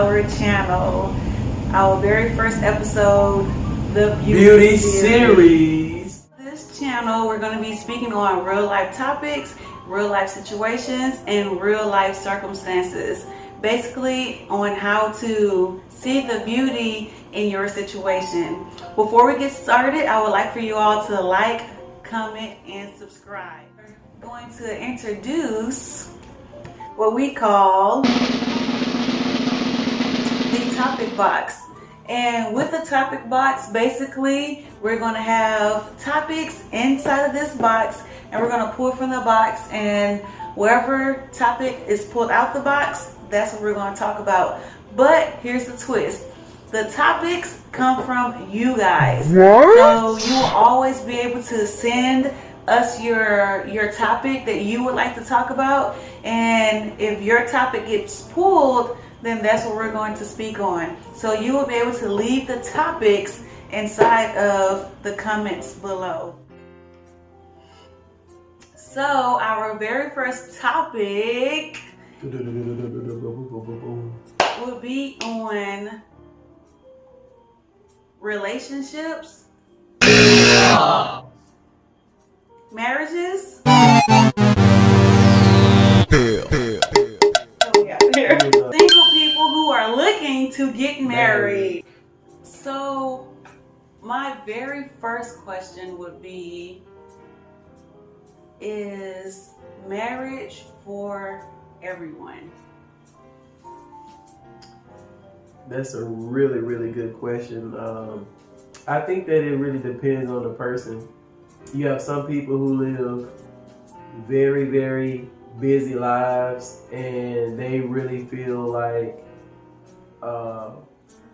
our channel. Our very first episode, the Beauty Series. This channel, we're going to be speaking on real life topics, real life situations, and real life circumstances. Basically, on how to see the beauty in your situation. Before we get started, I would like for you all to like, comment, and subscribe. We're going to introduce what we call the topic box. And with the topic box, basically, we're going to have topics inside of this box, and we're going to pull from the box, and wherever topic is pulled out the box, that's what we're going to talk about. But here's the twist. The topics come from you guys. What? So you will always be able to send us your topic that you would like to talk about. And if your topic gets pulled, then that's what we're going to speak on. So you will be able to leave the topics inside of the comments below. So our very first topic will be on relationships, marriages. Single people who are looking to get married. So my very first question would be, is marriage for everyone? That's a really, really good question. I think that it really depends on the person. You have some people who live very, very busy lives, and they really feel like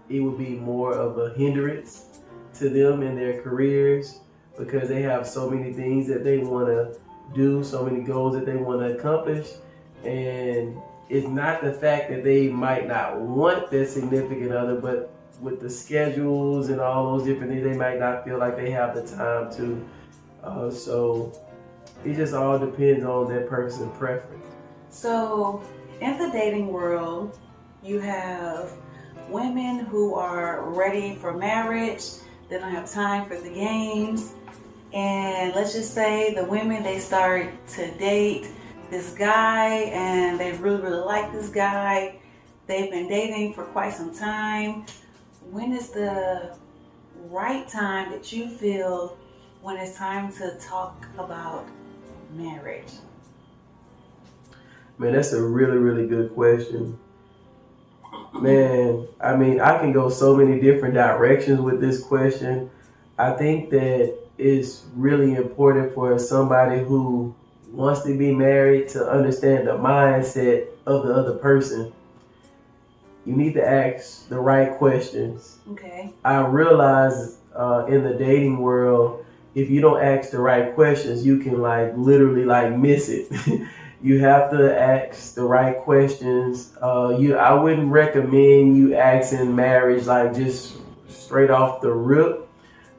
it would be more of a hindrance to them in their careers because they have so many things that they want to do, so many goals that they want to accomplish. And it's not the fact that they might not want their significant other, but with the schedules and all those different things, they might not feel like they have the time to. So it just all depends on that person's preference. So in the dating world, you have women who are ready for marriage. They don't have time for the games. And let's just say the women, they start to date this guy and they really, really like this guy. They've been dating for quite some time. When is the right time that you feel when it's time to talk about marriage? Man, that's a really, really good question. Man, I mean, I can go so many different directions with this question. I think that it's really important for somebody who wants to be married to understand the mindset of the other person. You need to ask the right questions. Okay. I realize in the dating world, if you don't ask the right questions, you can literally miss it. You have to ask the right questions. I wouldn't recommend you asking marriage just straight off the rip,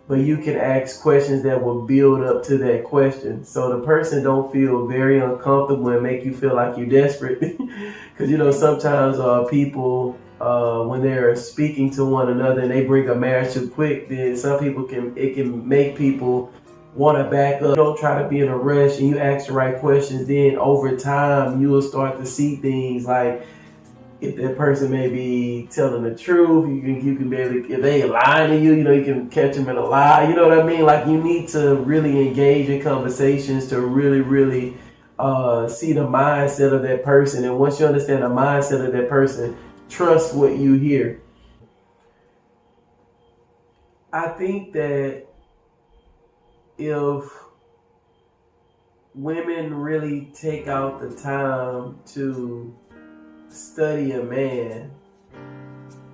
but you can ask questions that will build up to that question, so the person don't feel very uncomfortable and make you feel like you're desperate. Because sometimes people when they're speaking to one another and they bring a marriage too quick, then some people can make people want to back up. Don't try to be in a rush, and you ask the right questions. Then over time, you will start to see things like if that person may be telling the truth. You can be able to, if they lying to you, you can catch them in a lie. You know what I mean? You need to really engage in conversations to really, really see the mindset of that person. And once you understand the mindset of that person, trust what you hear. I think that if women really take out the time to study a man,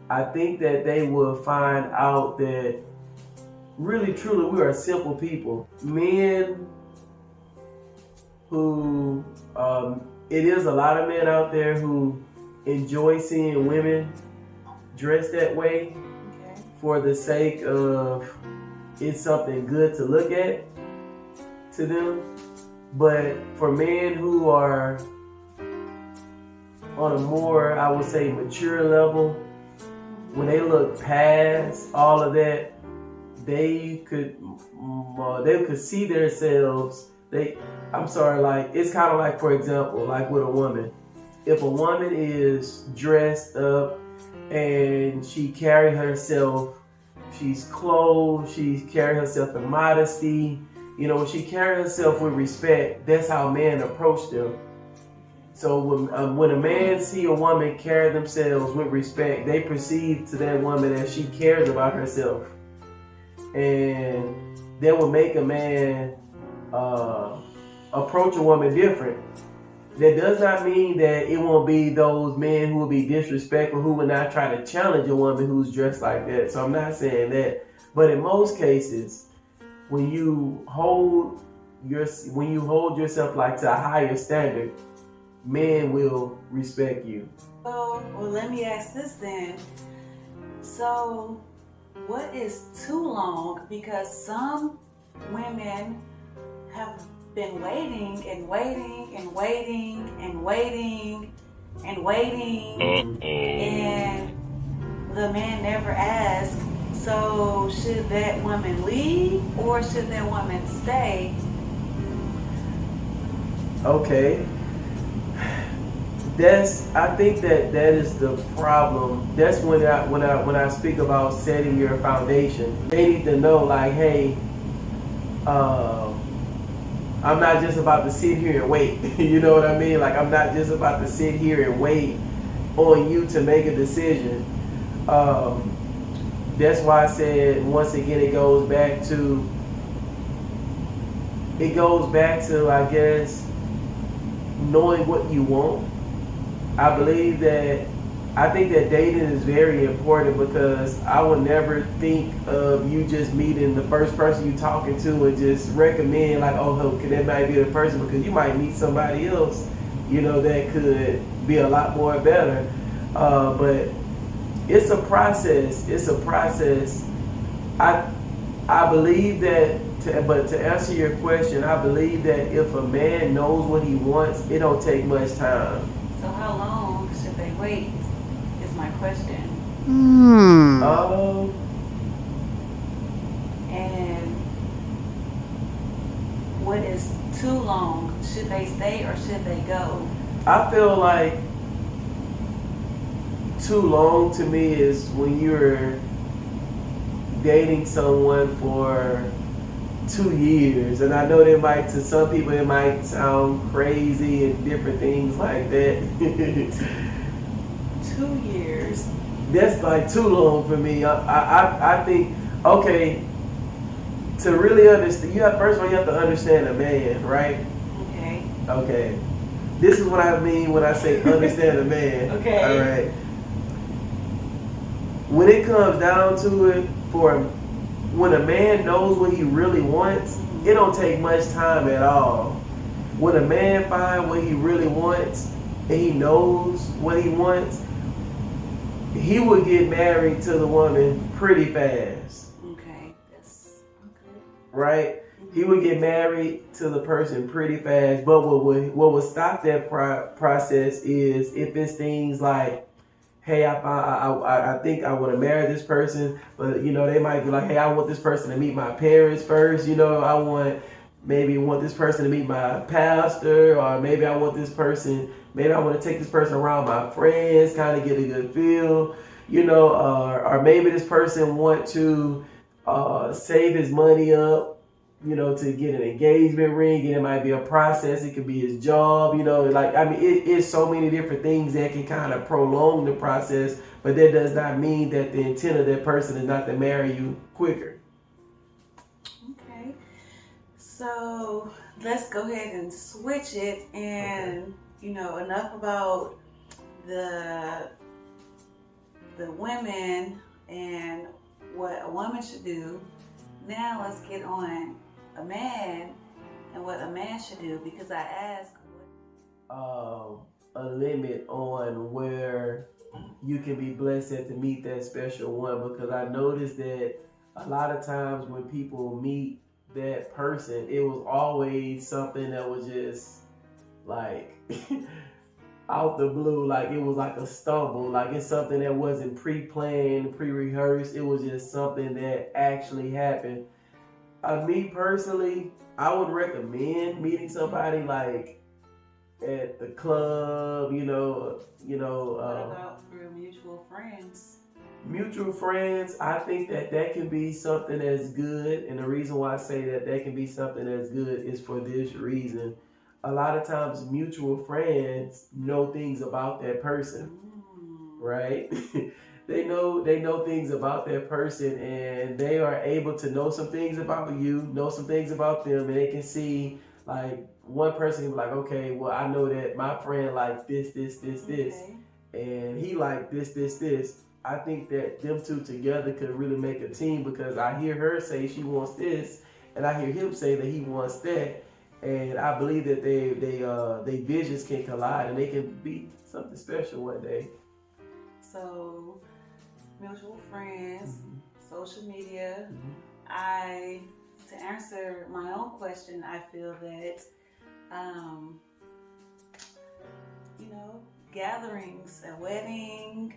I think that they will find out that really truly we are simple people. Men who, it is a lot of men out there who enjoy seeing women dressed that way for the sake of it's something good to look at to them. But for men who are on a more, I would say, mature level, when they look past all of that, they could see themselves. Like it's kind of like, for example, like with a woman. If a woman is dressed up and she carry herself, she's clothed, she's carry herself in modesty. You know, when she carry herself with respect, that's how men approach them. So when a man see a woman carry themselves with respect, they perceive to that woman that she cares about herself, and that will make a man approach a woman different. That does not mean that it won't be those men who will be disrespectful, who will not try to challenge a woman who's dressed like that. So I'm not saying that, but in most cases, when you hold yourself like to a higher standard, men will respect you. Well, let me ask this then. So, what is too long? Because some women have been waiting and waiting and waiting and waiting and waiting, and the man never asks. So, should that woman leave or should that woman stay? Okay. I think that is the problem. That's when I speak about setting your foundation. They need to know, like, hey, I'm not just about to sit here and wait. You know what I mean? Like, I'm not just about to sit here and wait on you to make a decision. That's why I said, once again, it goes back to, I guess, knowing what you want. I think that dating is very important, because I would never think of you just meeting the first person you're talking to and just recommend, like, oh, okay, that might be the person, because you might meet somebody else, you know, that could be a lot more better. But it's a process. I believe that, but to answer your question, I believe that if a man knows what he wants, it don't take much time. So how long should they wait is my question. And what is too long? Should they stay or should they go? I feel like too long to me is when you're dating someone for 2 years, and I know to some people it might sound crazy and different things like that. 2 years. That's like too long for me. I think, okay, to really understand, first of all, you have to understand a man, right? Okay. This is what I mean when I say understand a man. Okay. All right. When it comes down to it, when a man knows what he really wants, it don't take much time at all. When a man finds what he really wants and he knows what he wants, he would get married to the woman pretty fast. Okay. That's okay. Right? He would get married to the person pretty fast. But what would stop that process is if it's things like, hey, I think I want to marry this person, but you know, they might be like, hey, I want this person to meet my parents first. You know, I want this person to meet my pastor, or maybe I want to take this person around my friends, kind of get a good feel, you know, or maybe this person want to save his money up, you know, to get an engagement ring, and it might be a process. It could be his job, you know, like, I mean, it's so many different things that can kind of prolong the process, but that does not mean that the intent of that person is not to marry you quicker. Okay. So let's go ahead and switch it, and, you know, enough about the women and what a woman should do. Now let's get on a man and what a man should do, because I asked a limit on where you can be blessed to meet that special one, because I noticed that a lot of times when people meet that person, it was always something that was just like out the blue, like it was like a stumble, like it's something that wasn't pre-planned, pre-rehearsed. It was just something that actually happened. Me personally, I would recommend meeting somebody like at the club, What about for mutual friends? mutual friends. I think that can be something that's good, and the reason why I say that can be something that's good is for this reason. A lot of times, mutual friends know things about that person, right? they know things about that person, and they are able to know some things about you, know some things about them, and they can see like one person can be like, okay, well, I know that my friend like this, and he like this. I think that them two together could really make a team because I hear her say she wants this, and I hear him say that he wants that, and I believe that they visions can collide and they can be something special one day. So, mutual friends, social media. Mm-hmm. To answer my own question, I feel that, gatherings, a wedding,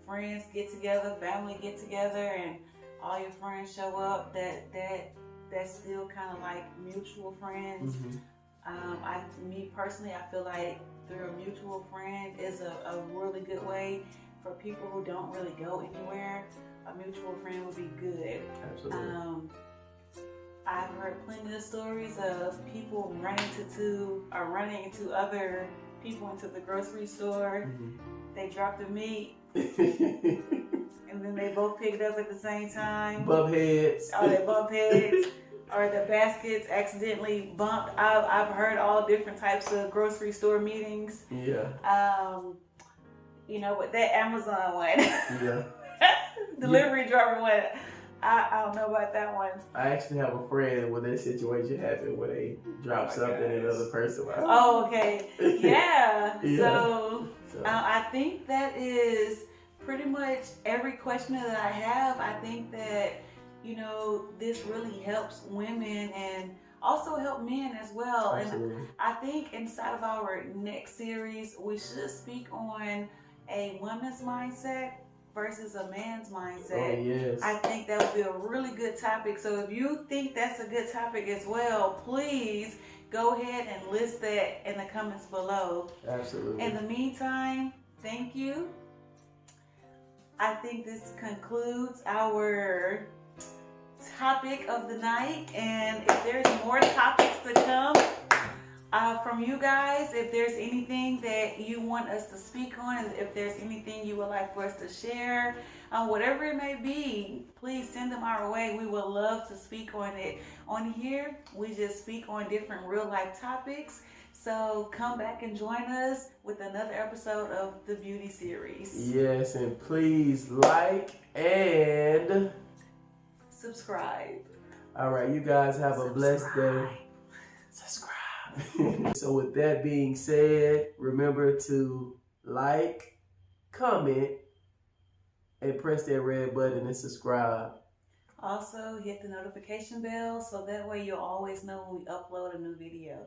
friends get together, family get together, and all your friends show up. That's still kind of like mutual friends. Me personally, I feel like through a mutual friend is a really good way for people who don't really go anywhere. A mutual friend would be good. Absolutely. I've heard plenty of stories of people running into other people into the grocery store. They dropped the meat and then they both picked up at the same time. Bump heads. Or they bump heads. Or the baskets accidentally bumped. I've heard all different types of grocery store meetings. Yeah. With that Amazon one. Yeah. Delivery driver one. I don't know about that one. I actually have a friend when that situation happened where they dropped something and another person. Oh, okay. Yeah. Yeah. So I think that is pretty much every question that I have. I think that, this really helps women and also help men as well. Absolutely. And I think inside of our next series, we should speak on a woman's mindset versus a man's mindset. Oh, yes. I think that would be a really good topic. So if you think that's a good topic as well, please go ahead and list that in the comments below. Absolutely. In the meantime, thank you. I think this concludes our topic of the night. And if there's more topics to come, from you guys, if there's anything that you want us to speak on, if there's anything you would like for us to share, whatever it may be, please send them our way. We would love to speak on it. On here, we just speak on different real life topics. So come back and join us with another episode of the Beauty Series. Yes, and please like and subscribe. All right, you guys have a blessed day. Subscribe. So with that being said, remember to like, comment, and press that red button and subscribe. Also, hit the notification bell so that way you'll always know when we upload a new video.